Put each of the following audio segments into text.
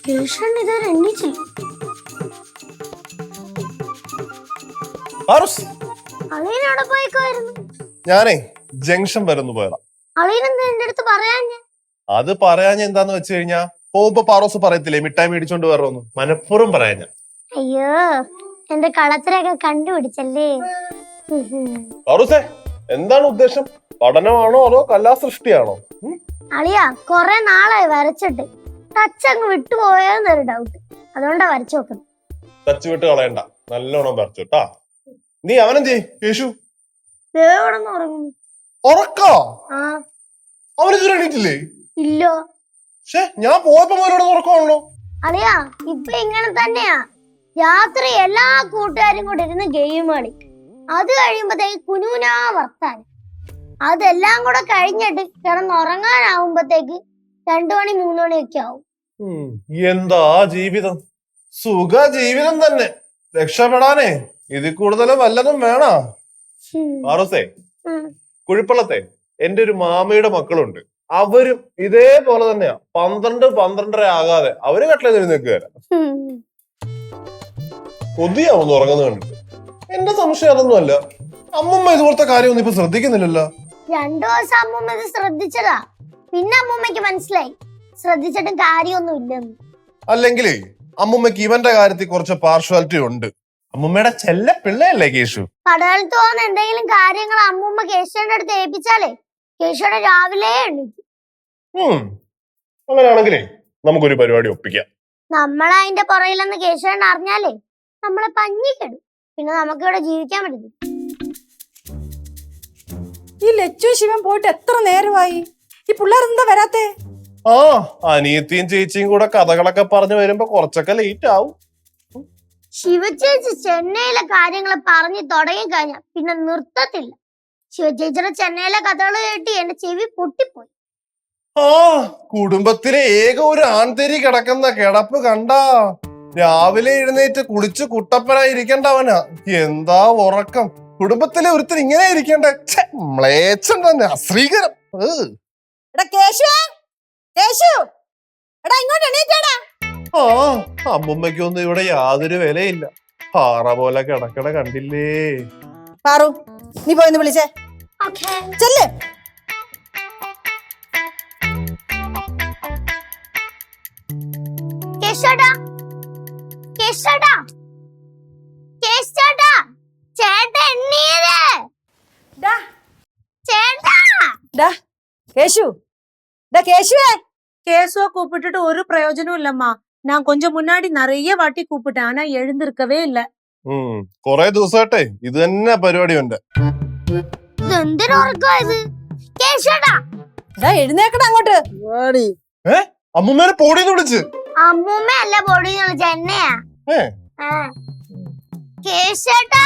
കേശവൻ ഇതുവരെ എണ്ണിച്ചില്ല. അളിയനവിടെ പോയിക്കുമായിരുന്നു. ഞാനേ ജംഗ്ഷൻ വരുന്നു പോയതാ. അളിയനെന്താ എന്റെ അടുത്ത് പറയാഞ്ഞ? അത് പറയാൻ എന്താന്ന് വെച്ച് കഴിഞ്ഞാ പോകുമ്പോ പാറോസ് പറയത്തില്ലേ മിഠായി മേടിച്ചോണ്ട് വരണോന്ന്, മനഃപൂർവ്വം പറയാഞ്ഞ. അയ്യോ, എന്റെ കളത്തിലൊക്കെ കണ്ടുപിടിച്ചല്ലേ. പാറോസേ, എന്താണ് ഉദ്ദേശം? പഠനമാണോ അതോ കലാസൃഷ്ടിയാണോ? അളിയാ, കൊറേ നാളായി വരച്ചിട്ട് ടച്ച് അങ്ങ് വിട്ടുപോയെന്നൊരു ഡൗട്ട്, അതുകൊണ്ടാ വരച്ചു നോക്കുന്നത്. ടച്ച് വിട്ട് കളയണ്ട, നല്ലോണം വരച്ചോട്ടാ. നീ അവനും ചെയ് കേശു. ഉറങ്ങുന്നു. ഉറക്കാ? ആ, അവനിതുവരെ എണീറ്റില്ലേ? ഇല്ല. ഞാൻ പോയപ്പോ അവരോട് ഉറക്കമാണല്ലോ. അളിയാ, ഇപ്പൊ ഇങ്ങനെ തന്നെയാ. രാത്രി എല്ലാ കൂട്ടുകാരും കൂടെ ഇരുന്ന് ഗെയിം കളി, അത് കഴിയുമ്പോഴത്തേക്ക് കുനൂനാ വർത്താനം. അതെല്ലാം കൂടെ കഴിഞ്ഞിട്ട് കിടന്നുറങ്ങാനാവുമ്പത്തേക്ക് 2 മണി 3 മണിയൊക്കെ ആവും. എന്താ ജീവിതം, സുഖ ജീവിതം തന്നെ. രക്ഷപ്പെടാനേ ഇതിൽ കൂടുതൽ വല്ലതും വേണോ? പാറോസേ, കുഴിപ്പള്ളത്തെ എന്റെ ഒരു മാമയുടെ മക്കളുണ്ട്. അവരും ഇതേപോലെ തന്നെയാ. 12-12:30 ആകാതെ അവര് കട്ടിലേന്ന് എഴുന്നേൽക്കുകയല്ല. കൊതിയാവുന്നു ഉറങ്ങുന്നത് കണ്ടിട്ട്. എന്റെ സംശയം അതൊന്നുമല്ല. അമ്മമ്മ ഇതുപോലത്തെ കാര്യമൊന്നും ഇപ്പൊ ശ്രദ്ധിക്കുന്നില്ലല്ലോ. 2 ദിവസം അമ്മൂമ്മ ഇത് ശ്രദ്ധിച്ചതാ, പിന്നെ അമ്മൂമ്മക്ക് മനസ്സിലായി ശ്രദ്ധിച്ചിട്ടും കാര്യമൊന്നും ഇല്ലെന്ന്. അല്ലെങ്കിലേ അമ്മമ്മക്ക് ഇവന്റെ കാര്യത്തിൽ കുറച്ച് പാർഷ്വാലിറ്റി ഉണ്ട്. അമ്മമ്മയുടെ ചെല്ല പിള്ളയല്ലേ കേശു. കടകളിൽ തോന്നുന്ന എന്തെങ്കിലും കാര്യങ്ങൾ അമ്മൂമ്മ കേശവന്റെ അടുത്ത് ഏൽപ്പിച്ചാലേ കേശവനെ രാവിലെ എണീക്കും. അങ്ങനെയാണെങ്കിലേ നമുക്കൊരു പരിപാടി ഒപ്പിക്കാം. നമ്മളതിന്റെ പുറകിലെന്ന് കേശവൻ അറിഞ്ഞാലേ നമ്മളെ പഞ്ഞിക്കിടും. പിന്നെ നമുക്കിവിടെ ജീവിക്കാൻ പറ്റില്ല. ഈ ലച്ചു ശിവൻ പോയിട്ട് എത്ര നേരമായി? ഈ പിള്ളേർ എന്താ വരാത്തെ? അനിയത്തിയും ചേച്ചിയും കൂടെ കഥകളൊക്കെ പറഞ്ഞു വരുമ്പോ കുറച്ചൊക്കെ ലേറ്റ് ആവും. ശിവചേച്ചി ചെന്നൈയിലെ കാര്യങ്ങൾ പറഞ്ഞു തുടങ്ങി കഴിഞ്ഞ പിന്നെ നിർത്തത്തില്ല. ശിവചേച്ചിയുടെ ചെന്നൈയിലെ കഥകൾ കേട്ടി എന്റെ ചെവി പൊട്ടിപ്പോയി. കുടുംബത്തിലെ ഏക ഒരു ആൺതരി കിടക്കുന്ന കിടപ്പ് കണ്ടാ രാവിലെ എഴുന്നേറ്റ് കുളിച്ച് കുട്ടപ്പനായിരിക്കണ്ടവനാ. എന്താ ഉറക്കം! കുടുംബത്തിലെ ഒരുത്തർ ഇങ്ങനെ ഇരിക്കണ്ട. മ്ലേച്ഛം തന്നെ, അശ്രീകരം. അമ്മുമ്മയ്ക്കൊന്നും ഇവിടെ യാതൊരു വിലയില്ല. പാറ പോലെ കിടക്കട കണ്ടില്ലേ? പാറു, നീ പോയിന്ന് വിളിച്ചേ. ചെല്ല്. കേശവടാ, കേശവടാ, കേശവടാ, ചേട്ടാ എണ്ണീര്. ചേട്ടാ, കേശു, കേശുവേ. கேசுவ கூப்பிட்டுட்டு ஒரு பிரயோஜனம் இல்லம்மா. நான் கொஞ்சம் முன்னாடி நிறைய வாட்டி கூப்பிட்டேன், ஆனா எழுந்திருக்கவே இல்ல. കൊറേ ദിവസമായിട്ടെ ഇത് തന്നെ പരിപാടി ഉണ്ട്. ഇതെന്തൊരു ഉറക്കാ ഇത്? കേശവടാ, എഴുന്നേക്കട അങ്ങോട്ട്. അമ്മൂമ്മേനെ പോടീന്ന് വിളിച്ച്. അമ്മൂമ്മ അല്ല പൊടിന്ന് വിളിച്ച എന്നെയാ. കേശവടാ,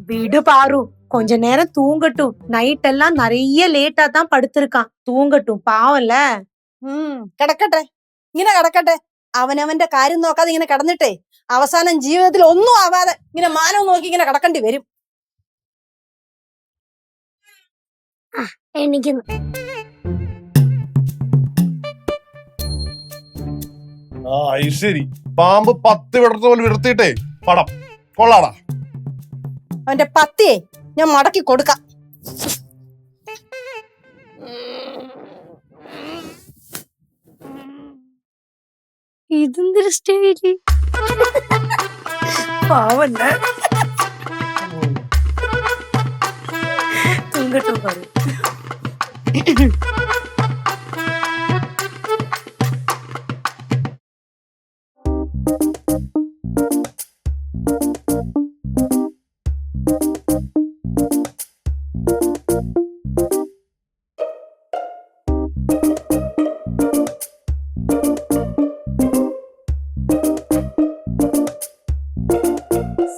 விடு பாரு, கொஞ்ச நேரம் தூங்கட்டும். நைட் எல்லாம் நிறைய லேட்டா தான் படுத்திருக்கான். தூங்கட்டும், பாவம்ல. കിടക്കട്ടെ, ഇങ്ങനെ കിടക്കട്ടെ. അവനവന്റെ കാര്യം നോക്കാതെ ഇങ്ങനെ കിടന്നിട്ടേ അവസാനം ജീവിതത്തിൽ ഒന്നും ആവാതെ ഇങ്ങനെ മാനവും നോക്കി ഇങ്ങനെ കിടക്കേണ്ടി വരും. എണീക്കുന്നു. ശരി, പാമ്പ് 10 വിടർത്ത പോലെ വിടർത്തിയിട്ടേ പടം കൊള്ളാടാ. അവന്റെ പത്തിയെ ഞാൻ മടക്കി കൊടുക്കാം. ഇതെന്തൊരു സ്റ്റൈല്! பாவம்ல. தூங்கட்டும் பாரு.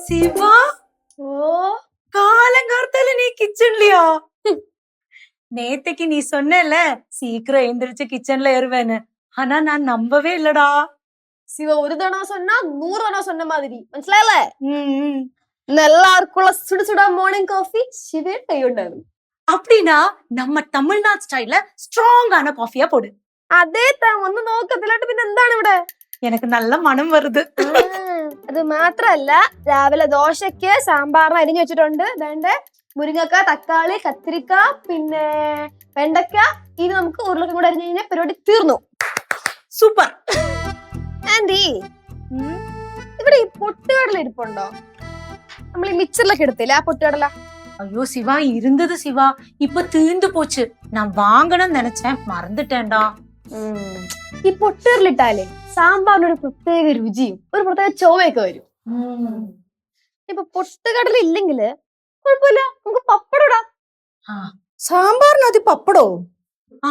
சிவா, காலங்கார்த்தால நீ கிச்சன்லயா? நேத்தைக்கு நீ சொன்னல சீக்கிரம் எழுந்திரிச்சு கிச்சன்ல ஏறுவேன்னு, ஆனா நான் நம்பவே இல்லடா. சிவ ஒரு தடவை சொன்னா 100 தடவை சொன்ன மாதிரி മനസ്സിലായല്ല? എല്ലാവർക്കുള്ള சுட சுட மார்னிங் காஃபி சிவே கையுണ്ടായിരുന്നു. அப்படின்னா நம்ம தமிழ்நாடு ஸ்டைல்ல ஸ்ட்ராங்கான காஃபியா போடு. അതേ താൻ ഒന്ന് നോക്കത്തില്ലാട്ട് പിന്നെ എന്താണ് ഇവിടെ? எனக்கு நல்ல மனம் வருது. അത് മാത്രല്ല രാവിലെ ദോശക്ക് സാമ്പാറിന് അരിഞ്ഞു വെച്ചിട്ടുണ്ട്. വേണ്ട മുരിങ്ങക്ക, തക്കാളി, കത്തിരിക്ക, പിന്നെ വെണ്ടക്ക. ഇനി നമുക്ക് ഉരുളക്കം കൂടെ അരിഞ്ഞു കഴിഞ്ഞാൽ പരിപാടി തീർന്നു. சூப்பர். ആന്റി, ഇവിടെ ഈ പൊട്ടുകടല ഇരിപ്പുണ്ടോ? നമ്മൾ ഈ മിക്സറിലൊക്കെ എടുത്തില്ല ആ പൊട്ടുകടല? ஐயோ சிவா, இருந்தது சிவா, இப்ப தீர்ந்து போச்சு. நான் வாங்கணும்னு நினைச்சேன், மறந்துட்டேன்டா. ഈ പൊട്ടുകടലിട്ടാലേ സാമ്പാറിന് ഒരു പ്രത്യേക രുചിയും ഒരു പ്രത്യേക ചൊവ്വയൊക്കെ വരും. ഇപ്പൊ പൊട്ടുകടല ഇല്ലെങ്കില് കുഴപ്പമില്ല, നമുക്ക് പപ്പടം ഇടാം. സാമ്പാറിനകത്ത് പപ്പടോ?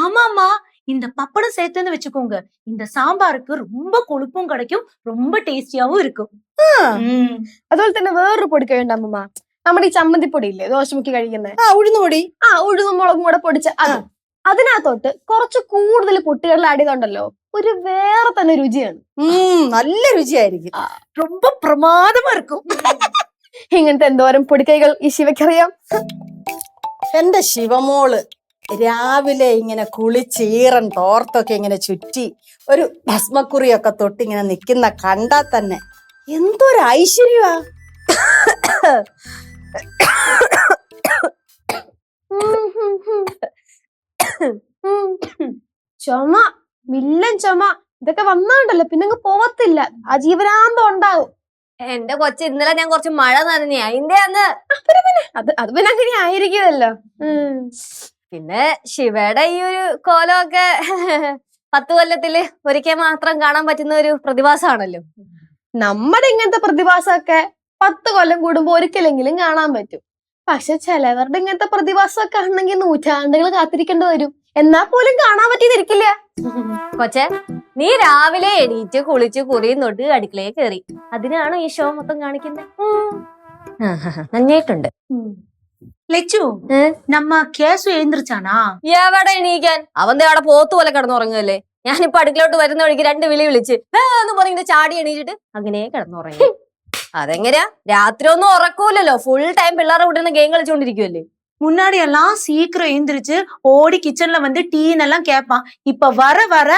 ஆமாமா, இந்த பப்படம் சேர்த்துன்னு வச்சுக்கோங்க, இந்த சாம்பாருக்கு ரொம்ப கொழுப்பும் கிடைக்கும், ரொம்ப டேஸ்டியாவும் இருக்கும். അതുപോലെ തന്നെ വേറൊരു പൊടി കഴിയുണ്ട് അമ്മമ്മ. നമ്മുടെ ഈ ചമ്മന്തിപ്പൊടി ഇല്ലേ ദോശമുക്കി കഴിക്കുന്നത്? ഉഴുന്നുപൊടി. ഉഴുന്നും മുളകും കൂടെ പൊടിച്ച അത്. അതിനകത്തോട്ട് കുറച്ച് കൂടുതൽ പൊട്ടുകടല ആഡ് ചെയ്തോണ്ടല്ലോ, ഒരു വേറെ തന്നെ രുചിയാണ്. നല്ല രുചിയായിരിക്കും. ரொம்ப பிரமாதமா இருக்கும். ഇങ്ങനത്തെ എന്തോരം പൊടിക്കൈകൾ ഈ ശിവയ്ക്കറിയാം. എന്റെ ശിവമോള് രാവിലെ ഇങ്ങനെ കുളിച്ചീറൻ തോർത്തൊക്കെ ഇങ്ങനെ ചുറ്റി ഒരു ഭസ്മക്കുറിയൊക്കെ തൊട്ട് ഇങ്ങനെ നിക്കുന്ന കണ്ടാ തന്നെ എന്തൊരു ഐശ്വര്യമാ. ചുമ, വില്ലൻ ചുമ, ഇതൊക്കെ വന്നാണ്ടല്ലോ പിന്നെ പോവത്തില്ല, ആ ജീവനാന്തം ഉണ്ടാവും. എന്റെ കൊച്ചു ഇന്നലെ ഞാൻ കുറച്ച് മഴ നനഞ്ഞ അതിന്റെ അന്ന് അത് പിന്നെ അങ്ങനെ ആയിരിക്കുമല്ലോ. പിന്നെ ശിവയുടെ ഈ ഒരു കോലമൊക്കെ 10 കൊല്ലത്തില് ഒരിക്കൽ മാത്രം കാണാൻ പറ്റുന്ന ഒരു പ്രതിഭാസമാണല്ലോ. നമ്മുടെ ഇങ്ങനത്തെ പ്രതിഭാസമൊക്കെ 10 കൊല്ലം കൂടുമ്പോ ഒരിക്കലെങ്കിലും കാണാൻ പറ്റും. പക്ഷെ ചിലവരുടെ ഇങ്ങനത്തെ പ്രതിഭാസമൊക്കെ ആണെങ്കിൽ നൂറ്റാണ്ടുകൾ കാത്തിരിക്കേണ്ടി വരും, എന്നാ പോലും കാണാൻ പറ്റിയിരിക്കില്ല. കൊച്ചെ, നീ രാവിലെ എണീറ്റ് കുളിച്ച് കുറിയും തൊട്ട് അടുക്കളയെ കയറി, അതിനാണ് ഈ ഷോ മൊത്തം കാണിക്കുന്നത്. നന്നായിട്ടുണ്ട്. லெச்சு, நம்ம கேசு எழுந்திருச்சானா? എവിടെ എണീക്കാൻ, അവന്റെ അവിടെ പോത്ത് പോലെ കിടന്നുറങ്ങുകയല്ലേ. ഞാനിപ്പോ അടുക്കളോട്ട് വരുന്ന വഴിക്ക് 2 വിളി വിളിച്ച് എന്ന് പറഞ്ഞിട്ട് ചാടി എണീച്ചിട്ട് അങ്ങനെ കിടന്നുറങ്ങി. അതെങ്ങനെയാ, രാത്രി ഒന്നും ഉറക്കൂലല്ലോ, ഫുൾ ടൈം പിള്ളേരെ കൂട്ടുന്ന ഗെയിം കളിച്ചോണ്ടിരിക്കുവല്ലേ. முன்னாடி எல்லாம் சீக்கிரம் எழுந்திருச்சு ஓடி கிச்சன்ல வந்து டீன்னு எல்லாம் கேட்பான். இப்ப வர வர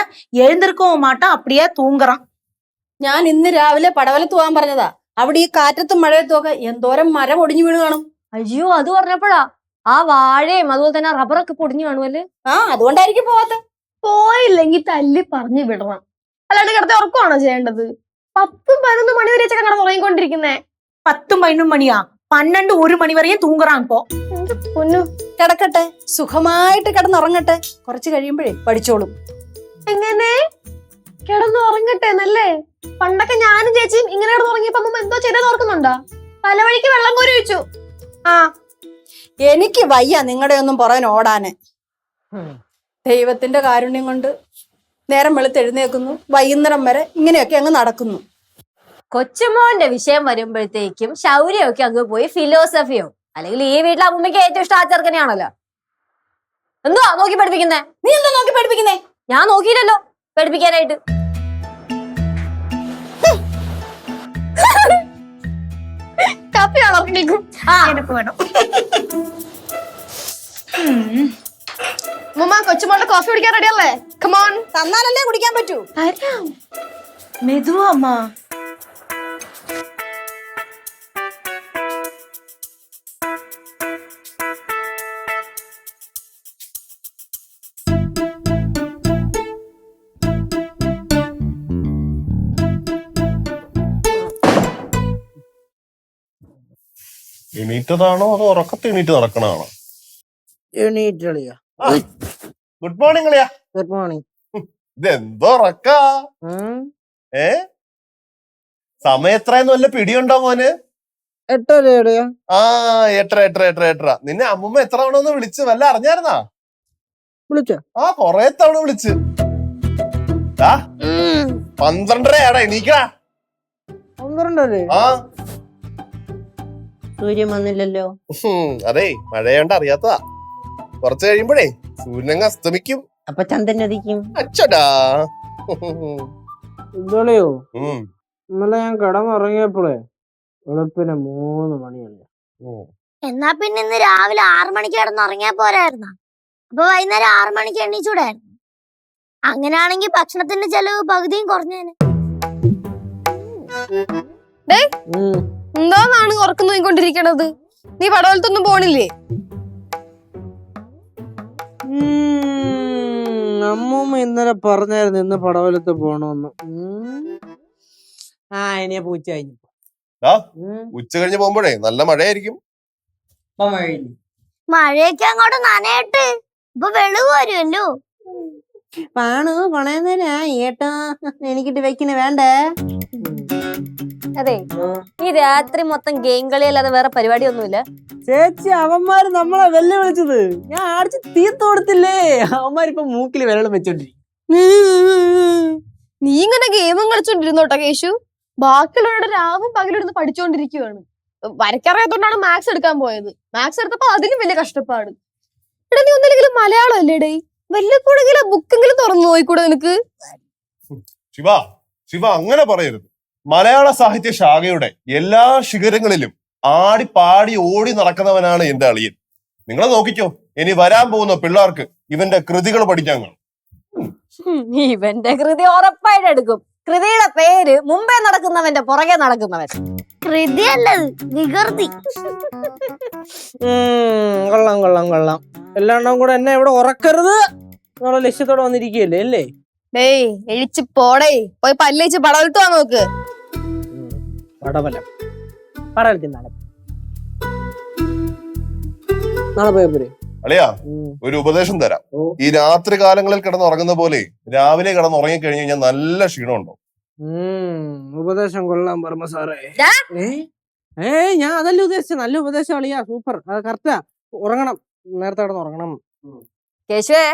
எழுந்திருக்கவும் மாட்டான், அப்படியே தூங்குறான். ഞാൻ ഇന്ന് രാവിലെ പടവലത്ത് പോകാൻ പറഞ്ഞതാ. അവിടെ ഈ കാറ്റത്തും മഴയത്തും ഒക്കെ എന്തോരം മരം ഒടിഞ്ഞു വീണ് കാണും. അയ്യോ, അത് പറഞ്ഞപ്പോഴാ ആ വാഴയും അതുപോലെ തന്നെ റബ്ബറൊക്കെ പൊടിഞ്ഞു കാണുമല്ലേ. അതുകൊണ്ടായിരിക്കും പോവാത്ത. പോയില്ലെങ്കിൽ തല്ലി പറഞ്ഞു വിടണം, അല്ലാണ്ട് കിടത്തി ഉറക്കമാണോ ചെയ്യേണ്ടത്? 10-11 മണി വരെ ചെക്കൻ കിടന്ന് ഉറങ്ങിക്കൊണ്ടിരിക്കുന്നേ. 10-11 മണിയാ? 12-1 മണി വരെയും തൂങ്ങറാൻ ഇപ്പോ. പൊന്നു, കിടക്കട്ടെ, സുഖമായിട്ട് കിടന്നുറങ്ങട്ടെ, കുറച്ച് കഴിയുമ്പോഴേ പഠിച്ചോളും. എങ്ങനെ കിടന്ന് ഉറങ്ങട്ടെ എന്നല്ലേ? പണ്ടൊക്കെ ഞാനും ചേച്ചിയും ഇങ്ങനെ കിടന്ന് ഉറങ്ങിയപ്പോ അമ്മ എന്തോ ചെയ്തെന്ന് ഓർക്കുന്നുണ്ടോ? തലവഴിക്ക് വെള്ളം കോരി വെച്ചു. എനിക്ക് വയ്യ നിങ്ങളുടെ ഒന്നും പുറകെ ഓടാന്. ദൈവത്തിന്റെ കാരുണ്യം കൊണ്ട് നേരം വെളുത്ത് എഴുന്നേക്കുന്നു, വൈകുന്നേരം വരെ ഇങ്ങനെയൊക്കെ അങ്ങ് നടക്കുന്നു. കൊച്ചുമോന്റെ വിഷയം വരുമ്പോഴത്തേക്കും ശൗര്യമൊക്കെ അങ്ങ് പോയി ഫിലോസഫിയോ, അല്ലെങ്കിൽ ഈ വീട്ടിലെ അമ്മയ്ക്ക് ഏറ്റവും ഇഷ്ടം ആ ചെറുക്കനെയാണല്ലോ. എന്തുവാ നോക്കി പഠിപ്പിക്കുന്നേ? നീ എന്താ നോക്കി പഠിപ്പിക്കുന്നേ? ഞാൻ നോക്കിയില്ലല്ലോ പഠിപ്പിക്കാനായിട്ട്. കാപ്പി വളർന്നിരിക്കും. எனக்கு வேணும். ഉമ്മ, കൊച്ചുമോളുടെ കോഫി കുടിക്കാൻ റെഡിയല്ലേ? കമോൺ. തന്നാലല്ലേ കുടിക്കാൻ പറ്റൂ. மெதுவா அம்மா. എണീറ്റതാണോ അതോ ഉറക്കത്തിൽ എണീറ്റ് നടക്കണതാണോ? എണീറ്റളിയാ. ഗുഡ് മോർണിംഗ് അളിയാ. Good morning. ഇതെന്തോ ഉറക്കാ? സമയം എത്രയെന്ന് വല്ല പിടിയുണ്ടോ മോന്? 8:30. ആ 8:30. നിന്നെ അമ്മൂമ്മ എത്ര തവണ ഒന്ന് വിളിച്ച് വല്ല അറിഞ്ഞായിരുന്നാ? വിളിച്ചോ? ആ കൊറേ തവണ വിളിച്ച്. 12:30 എണീക്കടാ. 12:30. ആ സൂര്യൻ വന്നില്ലല്ലോ. അതെ, മഴയോണ്ട് അറിയാത്തതാ. കുറച്ച് കഴിയുമ്പോഴേ സൂര്യനങ്ങ് അസ്തമിക്കും. അപ്പൊ ചന്ദ്രൻ ഉദിക്കും. അച്ചടാ. ഇതോളയോ, ഇന്നലെ ഞാൻ കിടന്നുറങ്ങിയപ്പോഴേ വെളുപ്പിന് 3 മണിയല്ലേ. എന്നാ പിന്നെ ഇന്ന് രാവിലെ 6 മണിക്ക് കിടന്നുറങ്ങിയാ പോരായിരുന്നോ? അപ്പൊ വൈകുന്നേരം 6 മണിക്ക് എണ്ണീച്ചൂടായിരുന്നു. അങ്ങനെയാണെങ്കിൽ ഭക്ഷണത്തിന്റെ ചെലവ് പകുതിയും കുറഞ്ഞേനെ. എന്താന്നാണ് ഉറക്കം നോക്കിക്കൊണ്ടിരിക്കണത്? നീ പടവലത്തൊന്നും പോണില്ലേ? അമ്മൂമ്മ ഇന്നലെ പറഞ്ഞായിരുന്നു ഇന്ന് പടവലത്ത് പോണോന്ന്. ആ ഇനിയെ പൂച്ച കഴിഞ്ഞു. ഉച്ച കഴിഞ്ഞ് പോകുമ്പോഴേ നല്ല മഴയായിരിക്കും. മഴയൊക്കെ അങ്ങോട്ട് നനയട്ട്, ഇപ്പൊ വെളിവ് വരുമല്ലോ. പാണു പണയുന്നതിനാ ഏട്ടാ എനിക്കിട്ട് വെക്കണ വേണ്ടേ? അതെ, ഈ രാത്രി മൊത്തം ഗെയിം കളിയല്ലാതെ വേറെ പരിപാടിയൊന്നുമില്ല. ചേച്ചി അവന്മാര് നമ്മളെ വെല്ലുവിളിച്ചത് ഞാൻ അടിച്ച് തീർത്ത് കൊടുത്തില്ലേ. അവന്മാരിപ്പൊ മൂക്കില് വെള്ളം വെച്ചോണ്ടിരിക്കും. നീ ഇങ്ങനെ ഗെയിമും കളിച്ചോണ്ടിരുന്നോട്ടോ കേശു. ബാക്കിയുള്ളവരുടെ രാവും പകലിരുന്ന് പഠിച്ചുകൊണ്ടിരിക്കുവാണ്. വരയ്ക്കറിയാത്തോണ്ടാണ് മാത്സ് എടുക്കാൻ പോയത്. മാത്സ് എടുത്തപ്പോ അതിലും വലിയ കഷ്ടപ്പാട്. എടാ നീ ഒന്നില്ലെങ്കിലും മലയാളം അല്ലേടേ? വല്ലപ്പോഴെങ്കിലും ബുക്കെങ്കിലും തുറന്നു പോയിക്കൂടെ നിനക്ക്? ശിവ അങ്ങനെ പറയരുത്. മലയാള സാഹിത്യ ശാഖയുടെ എല്ലാ ശിഖരങ്ങളിലും ആടി പാടി ഓടി നടക്കുന്നവനാണ് എന്റെ അളിയൻ. നിങ്ങളെ നോക്കിക്കോ, ഇനി വരാൻ പോകുന്ന പിള്ളേർക്ക് ഇവന്റെ കൃതികൾ പഠിക്കാൻ കാണും. ഇവന്റെ കൃതി ഉറപ്പായിട്ട് എടുക്കും. കൃതിയുടെ പേര് മുമ്പേ നടക്കുന്നവന്റെ പുറകെ നടക്കുന്നവൻ. കൃതി അല്ലത്, വികൃതി. കൊള്ളാം കൊള്ളാം കൊള്ളാം. എല്ലാണ്ടും കൂടെ എന്നെ ഇവിടെ ഉറക്കരുത് എന്നുള്ള ലക്ഷ്യത്തോടെ വന്നിരിക്കുകയല്ലേ അല്ലേ? ഡേയ് എഴിച്ച് പോടേ, പോയി പല്ലേച്ച് പടവലത്ത് വാ നോക്ക്. പടവലം പടവലത്തിൽ നാളെ പോയ പോരെ? അളിയാ, ഒരു ഉപദേശം തരാം. ഈ രാത്രി കാലങ്ങളിൽ കിടന്നുറങ്ങുന്ന പോലെ രാവിലെ കിടന്നുറങ്ങി കഴിഞ്ഞു കഴിഞ്ഞാൽ നല്ല ക്ഷീണമുണ്ടോ? ഉപദേശം കൊള്ളാം വർമ്മ സാറേ. ദാ. ഞാൻ അതല്ല ഉദ്ദേശിച്ചത്. നല്ല ഉപദേശം അളിയാ, സൂപ്പർ. അത് കറക്റ്റാ. ഉറങ്ങണം, നേരത്തെ കിടന്ന് ഉറങ്ങണം. കേശുവേ,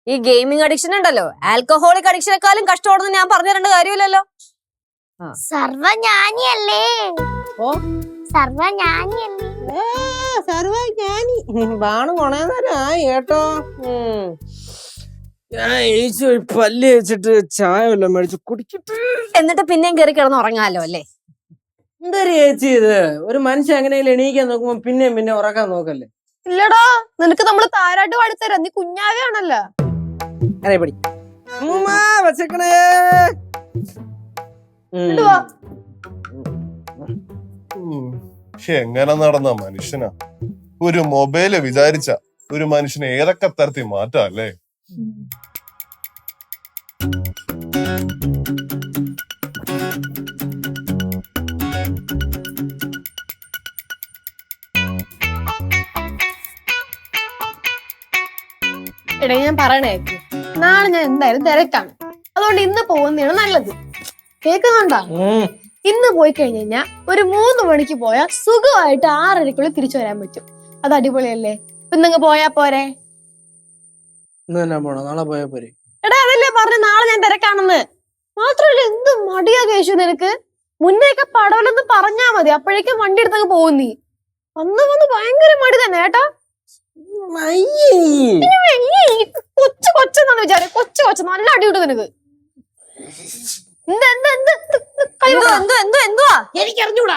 ഈ ഗെയിമിംഗ് അഡിക്ഷൻ ഉണ്ടല്ലോ, ആൽക്കഹോളിക് അഡിക്ഷനെക്കാളും കഷ്ടമാണെന്ന് ഞാൻ പറഞ്ഞു തരേണ്ട കാര്യമില്ലല്ലോ. സർവജ്ഞാനിയല്ലേ? ഓ സർവജ്ഞാനിയല്ലേ? സർവജ്ഞാനി ബാണു കൊണേന്നരായി കേട്ടോ. ഞാൻ ഏച്ചി പല്ല് വെച്ചിട്ട് ചായ വല്ലതും മേടിച്ച് കുടിക്കട്ടെ. എന്നിട്ട് പിന്നെയും കയറി കിടന്ന് ഉറങ്ങാലോ അല്ലേ? എന്തൊരു ചേച്ചി ഇത്? ഒരു മനുഷ്യൻ എങ്ങനെയെങ്കിലും എണീക്കാൻ നോക്കുമ്പോ പിന്നെയും പിന്നെ ഉറക്കാൻ നോക്കല്ലേ? ഇല്ലടാ, നിനക്ക് നമ്മള് താരാട്ട് പാടിത്തരാം. നീ കുഞ്ഞാവയാണല്ലോ. അതെ പടി വച്ചേക്കണേ. എങ്ങനെ നടന്ന മനുഷ്യനാ? ഒരു മൊബൈല് വിചാരിച്ച ഒരു മനുഷ്യനെ ഏതൊക്കെ തരത്തിൽ മാറ്റാം അല്ലേ? എടേ ഞാൻ പറയണേക്ക്, നാളെ ഞാൻ എന്തായാലും തിരക്കാണ്. അതുകൊണ്ട് ഇന്ന് പോകുന്നതാണ് നല്ലത്. കേക്കുന്നുണ്ടോ? ഇന്ന് പോയി കഴിഞ്ഞു കഴിഞ്ഞാൽ ഒരു 3 മണിക്ക് പോയാൽ സുഖമായിട്ട് 6:30 തിരിച്ചു വരാൻ പറ്റും. അത് അടിപൊളിയല്ലേ? ഇന്നങ്ങ് പോയാ പോരെ? നാളെ പോയാ പോരെ? എടാ അതല്ലേ പറഞ്ഞ നാളെ ഞാൻ തിരക്കാണെന്ന്. മാത്രമല്ല എന്ത് മടിയാ കേശു നിനക്ക്. മുന്നേക്കെ പടവലൊന്ന് പറഞ്ഞാ മതി, അപ്പോഴേക്കും വണ്ടി എടുത്തങ്ങ് പോകും നീ. വന്ന് ഭയങ്കര മടി തന്നെ കേട്ടോ. കൊച്ചെന്നാണ് വിചാരം. കൊച്ചു നല്ല അടി കിട്ടും നിനക്ക്. എനിക്കറിഞ്ഞൂടാ.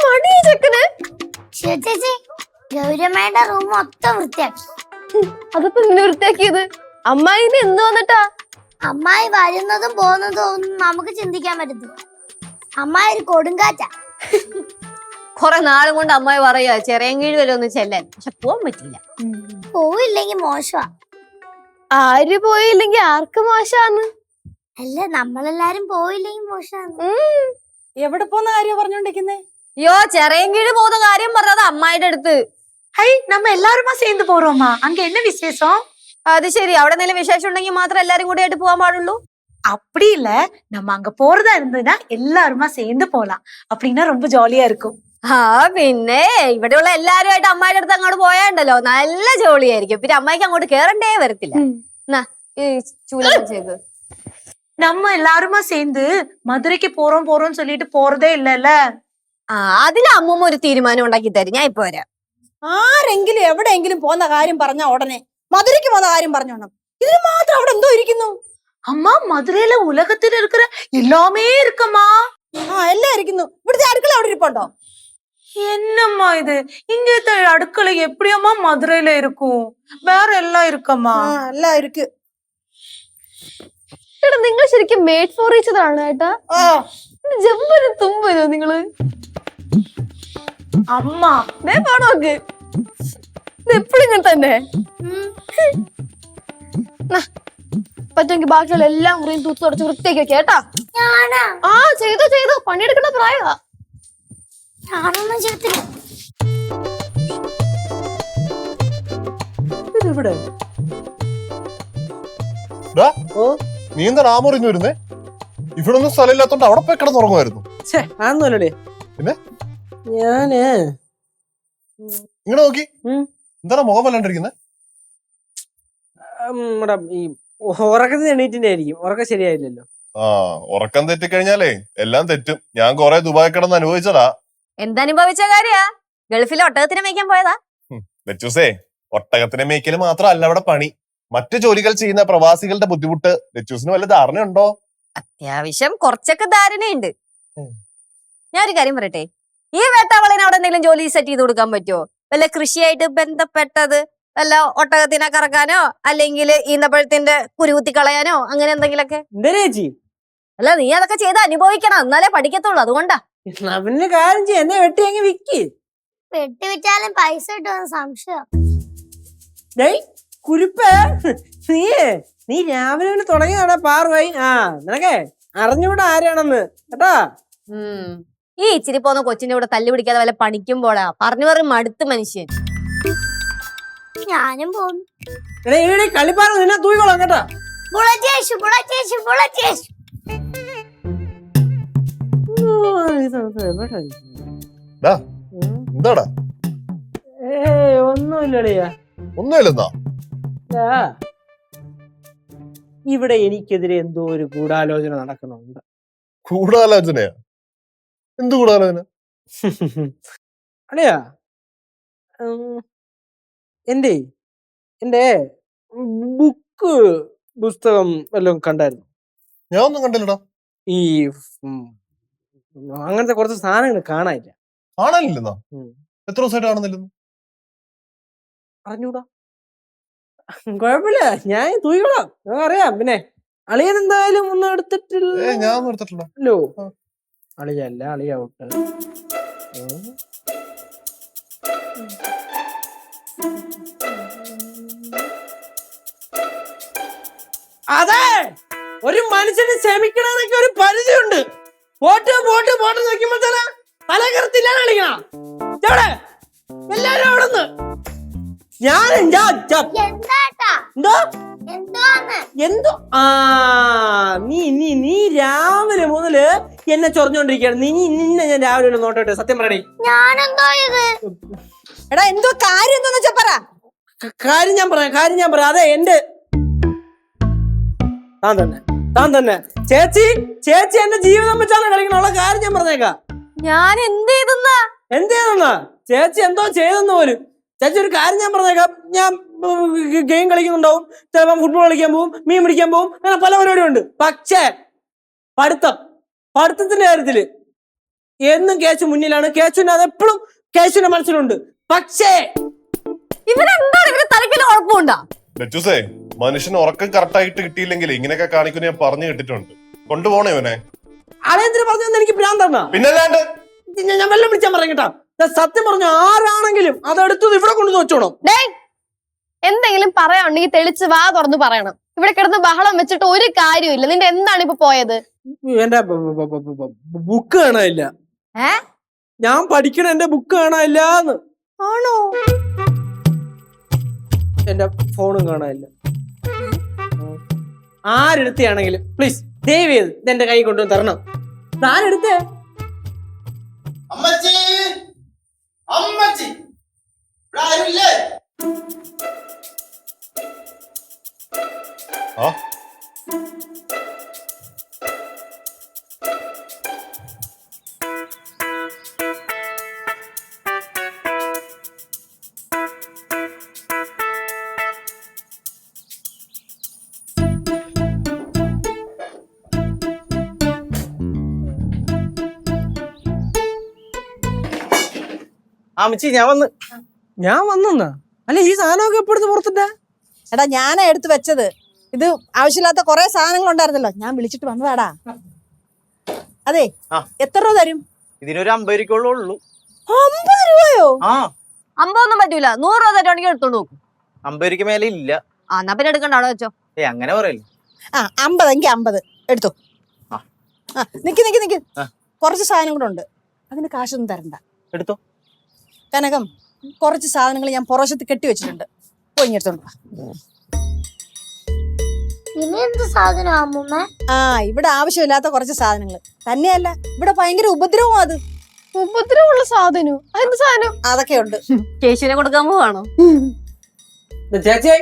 മടി ചെക്കന്. ചേച്ചി, ഗൗരമ്മയുടെ റൂം മൊത്തം വൃത്തിയാക്കി. അതിപ്പോ നിന്നെ വൃത്തിയാക്കിയത് അമ്മായിന് എന്ത് വന്നിട്ടാ? അമ്മായി വരുന്നതും പോകുന്നതും ഒന്നും നമുക്ക് ചിന്തിക്കാൻ പറ്റത്തില്ല. അമ്മായി ഒരു കൊടുങ്കാറ്റാ. കുറെ നാളും കൊണ്ട് അമ്മായി പറയാ ചെറിയങ്കീഴ് വരെ ഒന്ന് ചെല്ലാൻ, പക്ഷെ പോവാൻ പറ്റില്ല. പോയില്ലെങ്കി മോശമാ. ആര് പോയില്ലെങ്കി ആർക്ക് മോശാന്ന്? അല്ല, നമ്മളെല്ലാരും പോയില്ലെങ്കി മോശമാണ്. എവിടെ പോന്ന കാര്യം പറഞ്ഞോണ്ടിരിക്കുന്നേ? അയ്യോ, ചെറിയങ്കീഴ് പോകുന്ന കാര്യം പറഞ്ഞത് അമ്മായിയുടെ അടുത്ത്. ஹை, நம்ம எல்லாருமா சேர்ந்து போறோமா? அங்க என்ன விசேஷம்? അത് ശരി, അവിടെ എന്തെങ്കിലും വിശേഷം ഉണ്ടെങ്കിൽ മാത്രം എല്ലാരും കൂടി ആയിട്ട് പോകാൻ പാടുള്ളൂ. அப்படி இல்ல, நம்ம அங்க போறதா இருந்ததுன்னா எல்லாருமா சேர்ந்து போலாம். அப்படின்னா ரொம்ப ஜாலியா இருக்கும். ആ പിന്നെ ഇവിടെയുള്ള എല്ലാരുമായിട്ട് അമ്മായിയുടെ അടുത്ത് അങ്ങോട്ട് പോയാണ്ടല്ലോ നല്ല ജോളിയായിരിക്കും. പിന്നെ അമ്മായിക്ക് അങ്ങോട്ട് കേറണ്ടേ വരത്തില്ല. എന്നാ ഈ ചൂലം ചെയ്ത് நம்ம எல்லாருமா சேர்ந்து மதுரைக்கு போறோம்னு சொல்லிட்டு போறதே இல்லல்ல. ആ അതിന് അമ്മൂമ്മ ഒരു തീരുമാനം ഉണ്ടാക്കി തരും. ഞാൻ ഇപ്പൊ വരാം. ആരെങ്കിലും എവിടെയെങ്കിലും പോന്ന കാര്യം പറഞ്ഞ ഉടനെ മധുരയ്ക്ക് പോന്ന കാര്യം പറഞ്ഞോണം. ഇതിന് മാത്രം അവിടെ എന്തോ ഇരിക്കുന്നു? அம்மா, மதுரையில உலகத்துல இருக்கிற எல்லாமே இருக்குமா? എല്ലാം ഇരിക്കുന്നു. ഇവിടുത്തെ അടുക്കള അവിടെ ഇരിപ്പുണ്ടോ? என்னம்மா இது? இங்க அடுக்களை எப்படியம்மா மதுரையில இருக்கும்? வேற எல்லாம் இருக்கம்மா? എല്ലാം ഇരിക്ക്. എടാ നിങ്ങൾ ശരിക്കും മേഡ് ഫോർ ഈച്ച് ആണ് കേട്ടാ. ജമ്പനും തുമ്പനോ നിങ്ങള്? അമ്മ ദേ പോണോക്ക് എപ്പോഴും ഇങ്ങനെ തന്നെ. പറ്റുമെങ്കിൽ ബാക്കിയുള്ള എല്ലാ മുറിയും തൂത്ത് തുടച്ച് വൃത്തിയാക്കി വെക്കാം കേട്ടാ. ഞാനാ ആ ചെയ്തോ ചെയ്തോ, പണിയെടുക്കുന്ന പ്രായമാ. ഞാനൊന്നും ചെയ്തില്ല. ഇതെവിടെ? ഡാ, ഓ നീ എന്താ ആമുറിഞ്ഞു വരുന്നേ? ഇവിടെ ഒന്നും സ്ഥലമില്ലാത്തോണ്ട് അവിടെ പോയി കിടന്നുറങ്ങുമായിരുന്നു. ഛേ അതൊന്നുമല്ലേ. പിന്നെ? ഞാന് ഇങ്ങനെ നോക്കി ഉം. എന്താണ് മുഖം വല്ലാണ്ടിരിക്കുന്നത്? നമ്മുടെ ഈ ഉറക്കത്തിന് എണീറ്റിന്റെ ആയിരിക്കും. ഉറക്കം ശരിയായില്ലല്ലോ. ആ, ഉറക്കം തെറ്റിക്കഴിഞ്ഞാലേ എല്ലാം തെറ്റും. ഞാൻ കൊറേ ദുബായ് കിടന്ന് അനുഭവിച്ചതാ. എന്തനുഭവിച്ച കാര്യാ? ഗൾഫിലെ ഒട്ടകത്തിനെ മേയ്ക്കാൻ പോയതാ? ലച്ചൂസേ, ഒട്ടകത്തിനെ മേയ്ക്കല് മാത്രമല്ല അവിടെ പണി. മറ്റു ജോലികൾ ചെയ്യുന്ന പ്രവാസികളുടെ ബുദ്ധിമുട്ട് ലച്ചൂസിന് വല്ല ധാരണയുണ്ടോ? അത്യാവശ്യം കുറച്ചൊക്കെ ധാരണയുണ്ട്. ഞാനൊരു കാര്യം പറയട്ടെ, ഈ വേട്ടാവളിന് അവിടെ എന്തെങ്കിലും ജോലി സെറ്റ് ചെയ്ത് കൊടുക്കാൻ പറ്റുമോ? വല്ല കൃഷിയായിട്ട് ബന്ധപ്പെട്ടത്, വല്ല ഒട്ടകത്തിനെ കറക്കാനോ അല്ലെങ്കിൽ ഈന്തപ്പഴത്തിന്റെ കുരുകുത്തി കളയാനോ അങ്ങനെ എന്തെങ്കിലുമൊക്കെ? എന്താ ചേച്ചി? അല്ല, നീ അതൊക്കെ ചെയ്ത് അനുഭവിക്കണം, എന്നാലേ പഠിക്കത്തുള്ളൂ. അതുകൊണ്ടാ. അവന്റെ കാര്യം ചെയ്യ, എന്നെ വെട്ടി അങ്ങ് വിക്ക്. വെട്ടിവിറ്റാലും പൈസ കിട്ടുമെന്ന് സംശയം. കുരുപ്പേ, നീ രാവിലെ തുടങ്ങിയതാടാ പാറുവായി. നിനക്കേ അറിഞ്ഞൂടാ ആരാണെന്ന് കേട്ടാ. ഈ ഇച്ചിരി പോന്ന കൊച്ചിന്റെ കൂടെ തല്ലു പിടിക്കാതെ വല്ല പണിക്കുമ്പോഴാ പറഞ്ഞു പറയും മടുത്ത് മനുഷ്യൻ. ഞാനും പോകുന്നു. കളിപ്പാറ നിന്നെ തൂയിക്കോളാം കേട്ടാ. ബുള്ളറ്റേഷ് ബുള്ളറ്റേഷ് ബുള്ളറ്റേഷ്. എന്താടാ? ഒന്നുമില്ലടിയാ. ഒന്നുമില്ലെന്നാ? ഇവിടെ എനിക്കെതിരെ എന്തോ ഒരു ഗൂഢാലോചന നടക്കുന്നുണ്ട്. ഗൂഢാലോചനയാ? എന്ത് ഗൂഢാലോചന? അളിയാ, എന്റെ പുസ്തകം വല്ലതും കണ്ടായിരുന്നു? ഞാൻ ഒന്നും കണ്ടില്ലടാ. ഈ അങ്ങനത്തെ കുറച്ച് സാധനങ്ങൾ കാണാനില്ല. കാണാനില്ലെന്നാ? എത്ര ദിവസമായിട്ട് കാണുന്നില്ലെന്ന്? അറിഞ്ഞൂടാ. കുഴപ്പമില്ല, ഞാൻ തൂയിക്കോളാം, അറിയാം. പിന്നെ അളിയൻ എന്തായാലും ഒന്നും എടുത്തിട്ടില്ല. ഞാൻ ഒന്നും എടുത്തിട്ടില്ല. അളിയല്ല, അളിയ ഔട്ട്. അതെ, ഒരു മനുഷ്യന് ക്ഷമിക്കണമെന്നൊക്കെ ഒരു പരിധിയുണ്ട്. പോട്ട് പോട്ട് പോട്ട് നോക്കുമ്പോ തന്നെ തല കറുത്തില്ലാണ് കളിക്കണം. എല്ലാരും അവിടെ നിന്ന് ഞാൻ എന്താട്ടാ എന്തോ എന്തോന്ന് എന്തോ നീ രാവിലെ മുതല് എന്നെ ചൊറിഞ്ഞോണ്ടിരിക്കുകയാണ്. നിന്നെ ഞാൻ രാവിലെ നോട്ടോട്ടെ. സത്യം പറയണേ, ഞാനെന്തോ ഇത്? എടാ എന്തോ കാര്യം എന്താന്ന് വെച്ചാ പറ. കാര്യം ഞാൻ പറയാം. അതെ, എന്റെ താൻ തന്നെ ചേച്ചി എന്റെ ജീവിതം വെച്ചാണ് കളിക്കണുള്ള കാര്യം ഞാൻ പറഞ്ഞേക്കാം. ഞാൻ എന്ത് ചെയ്തെന്നാ? ചേച്ചി എന്തോ ചെയ്തെന്ന് പോലും. ചേച്ചി ഒരു കാര്യം ഞാൻ പറഞ്ഞേക്കാം. ഞാൻ ഗെയിം കളിക്കുന്നുണ്ടാവും, ചിലപ്പോൾ ഫുട്ബോൾ കളിക്കാൻ പോവും, മീൻ പിടിക്കാൻ പോവും, അങ്ങനെ പല പരിപാടിയും ഉണ്ട്. പക്ഷേ പഠിത്തത്തിന്റെ കാര്യത്തില് എന്നും കേച്ചു മുന്നിലാണ്. കേച്ചുവിന്റെ അത് എപ്പോഴും കേച്ചുവിന്റെ മനസ്സിലുണ്ട്. പക്ഷേ ഇവരെന്താണ് ഇവര് തലയ്ക്കല് കുഴപ്പമുണ്ടാ? ലച്ചൂസേ, മനുഷ്യന് ഉറക്കം കറക്റ്റായിട്ട് കിട്ടിയില്ലെങ്കിൽ ഇങ്ങനെയൊക്കെ കാണിക്കുന്ന ഞാൻ പറഞ്ഞു കേട്ടിട്ടുണ്ട്. കൊണ്ടുപോണേ ഇവനെ. അളയന്തിന് പറഞ്ഞു എനിക്ക് ഭ്രാന്താണ്. പിന്നല്ലാണ്ട് ഞാൻ വെള്ളം പിടിച്ചാൻ പറയാം കേട്ടാ. സത്യം പറഞ്ഞു, ആരാണെങ്കിലും അതെടുത്തത് ഇവിടെ കൊണ്ടു വെച്ചോണം. എന്തെങ്കിലും പറയാനുണ്ടെങ്കിൽ തെളിച്ച് വാ തുറന്ന് പറയണം. ഇവിടെ കിടന്ന് ബഹളം വെച്ചിട്ട് ഒരു കാര്യമില്ല. നിന്റെ എന്താണ് ഇപ്പൊ പോയത്? എന്റെ ബുക്ക് കാണാനില്ല. ഞാൻ പഠിക്കണ എന്റെ ബുക്ക് കാണാനില്ലാന്ന്. ആണോ? എന്റെ ഫോണും കാണാനില്ല. ആരെടുത്താണെങ്കിലും പ്ലീസ് ദയവ് ചെയ്ത് ഇതെന്റെ കൈ കൊണ്ടുവന്ന് തരണം. ആരെടുത്തേ? അമ്മച്ചി, അമ്മച്ചി, ഇവിടെ ആരുമില്ലേ? ആ അമ്മച്ചി, ഞാൻ വന്നാ. അല്ല, ഈ സാധനമൊക്കെ എപ്പോഴത്തെ പുറത്തിട്ടാ? എടാ ഞാനാ എടുത്തു വെച്ചത്. ഇത് ആവശ്യമില്ലാത്ത കുറെ സാധനങ്ങൾ ഉണ്ടായിരുന്നല്ലോ, ഞാൻ വിളിച്ചിട്ട് വന്നതാടാ. അതെ, ആ. എത്ര രൂപ തരും? ഇതിനൊരു 50 രൂപയുള്ളൂ. 50 രൂപയോ? ആ 50 ഒന്നും പറ്റൂല, 100 രൂപ തരുവാണെങ്കിൽ എടുത്തോണ്ട് നോക്കും. 50 രൂപയ്ക്ക് മേലെ ഇല്ല. എന്നാ പിന്നെ എടുക്കണ്ട, അവിടെ വെച്ചോ. അങ്ങനെ പറയല്ലേ. 50 എങ്കിൽ 50 എടുത്തോ. ആ. നിക്ക് ആ. കുറച്ച് സാധനം കൂടെ ഉണ്ട്, അതിന് കാശൊന്നും തരണ്ട. എടുത്തോ. കനകം, കുറച്ച് സാധനങ്ങൾ ഞാൻ പുറവശത്ത് കെട്ടി വെച്ചിട്ടുണ്ട്, പോയി ഇങ്ങ് എടുത്തോണ്ട് വാ. ഇനി എന്ത് സാധനം അമ്മൂമ്മ? ഇവിടെ ആവശ്യമില്ലാത്ത കുറച്ച് സാധനങ്ങൾ തന്നെയല്ല, ഇവിടെ ഭയങ്കര ഉപദ്രവം. അത് ഉപദ്രവമുള്ള സാധനം? അതെന്ത് സാധനം? അതൊക്കെ ഉണ്ട്. കേശുവിനെ കൊടുക്കാൻ പോവാണോ? ചേച്ചി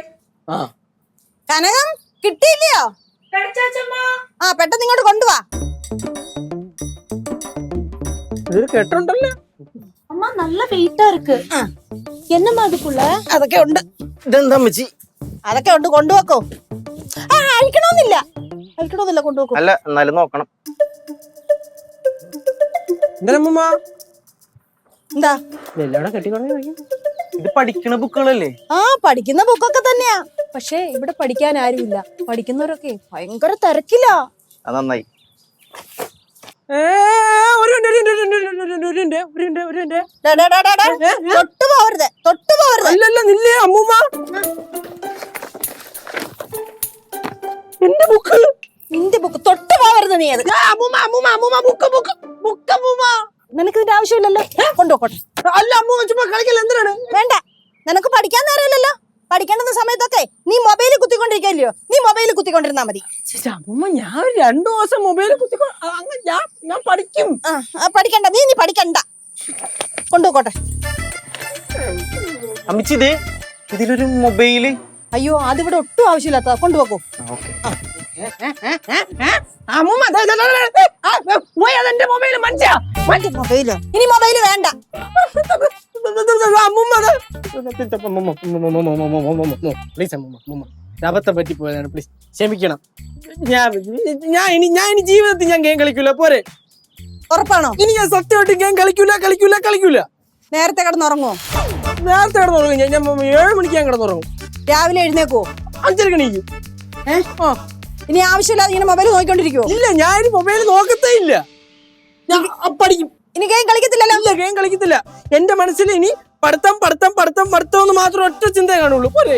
കനകം കിട്ടിയില്ലയോ? പെട്ടെന്ന് ഇങ്ങോട്ട് കൊണ്ടുവാ. ഇതൊരു കെട്ടുണ്ടല്ലോ. அம்மா நல்ல வெயிட்டா இருக்கு. என்னம்மா அதுக்குள்ள? അതൊക്കെ ഉണ്ട്. ഇതെന്താ അമ്മച്ചി? അതൊക്കെ ഉണ്ട്, കൊണ്ടുവെക്കോ. അഴിക്കണമെന്നില്ല, കൊണ്ടുവെക്കോ. അല്ല എന്നാലും നോക്കണം. എന്തമ്മ എന്താ എല്ലാവിടെ കെട്ടിക്കൊണ്ട്? ഇത് പഠിക്കണ ബുക്കുകളല്ലേ? പഠിക്കുന്ന ബുക്കൊക്കെ തന്നെയാ, പക്ഷെ ഇവിടെ പഠിക്കാൻ ആരുമില്ല. പഠിക്കുന്നവരൊക്കെ ഭയങ്കര തിരക്കില്ല. അത് നന്നായി. തൊട്ടു പോവരുത്. അല്ലല്ല നില്ലേ അമ്മൂമ്മ, എന്റെ ബുക്ക്. നിന്റെ ബുക്ക് തൊട്ടു പോവരുത് നീ. അത് നിനക്ക് ഇതിന്റെ ആവശ്യമില്ലല്ലോ, കൊണ്ടുപോക്കോട്ടെ. അല്ല അമ്മൂമ്മ ചുമ്മാ കളിക്കല്ല. എന്തിനാണ്? വേണ്ട, നിനക്ക് പഠിക്കാൻ നേരമില്ലല്ലോ. പഠിക്കേണ്ടുന്ന സമയത്തൊക്കെ നീ മൊബൈലിൽ കുത്തിക്കൊണ്ടിരിക്കല്ലയോ, നീ മൊബൈലിൽ കുത്തിക്കൊണ്ടിരുന്നാ മതി. അമ്മൂമ്മ ഞാൻ 2 ദിവസം മൊബൈലിൽ കുത്തിക്കോ, ഞാൻ പഠിക്കും. പഠിക്കണ്ട, നീ പഠിക്കണ്ട, കൊണ്ടുപോക്കോട്ടെ. അമ്മച്ചി ഇതിലൊരു മൊബൈല്. അയ്യോ, അതിവിടെ ഒട്ടും ആവശ്യമില്ലാത്ത, കൊണ്ടുപോക്കോ. അമ്മൂമ്മ അതെന്റെ മൊബൈല് മനസ്സിലാ. മൊബൈലോ? ഇനി മൊബൈല് വേണ്ട. അബദ്ധം പറ്റിപ്പോയതാണ്, പ്ലീസ് ക്ഷമിക്കണം. ഞാൻ ഇനി ജീവിതത്തിൽ ഞാൻ ഗെയിം കളിക്കൂല. പോരെ? ഉറപ്പാണോ? ഇനി ഞാൻ സത്യമായിട്ട് ഗെയിം കളിക്കൂല. നേരത്തെ കിടന്നുറങ്ങോ? നേരത്തെ കിടന്നുറങ്ങും. ഞാൻ 7 മണിക്ക് ഞാൻ കിടന്നുറങ്ങും. രാവിലെ എഴുന്നേക്കോ? 5:30 എണീക്കും. ഇനി ആവശ്യമില്ലാതെ ഇങ്ങനെ മൊബൈൽ നോക്കിക്കൊണ്ടിരിക്കുവോ? ഇല്ല, ഞാൻ ഇനി മൊബൈൽ നോക്കത്തേ ഇല്ല. ഞാൻ പഠിക്കും. ഇനി ഗെയിം കളിക്കത്തില്ലല്ലോ? ഇല്ല, ഗെയിം കളിക്കത്തില്ല. എന്റെ മനസ്സിൽ ഇനി പഠിത്തം എന്ന് മാത്രം ഒറ്റ ചിന്തയെ കാണുള്ളൂ. പോരെ?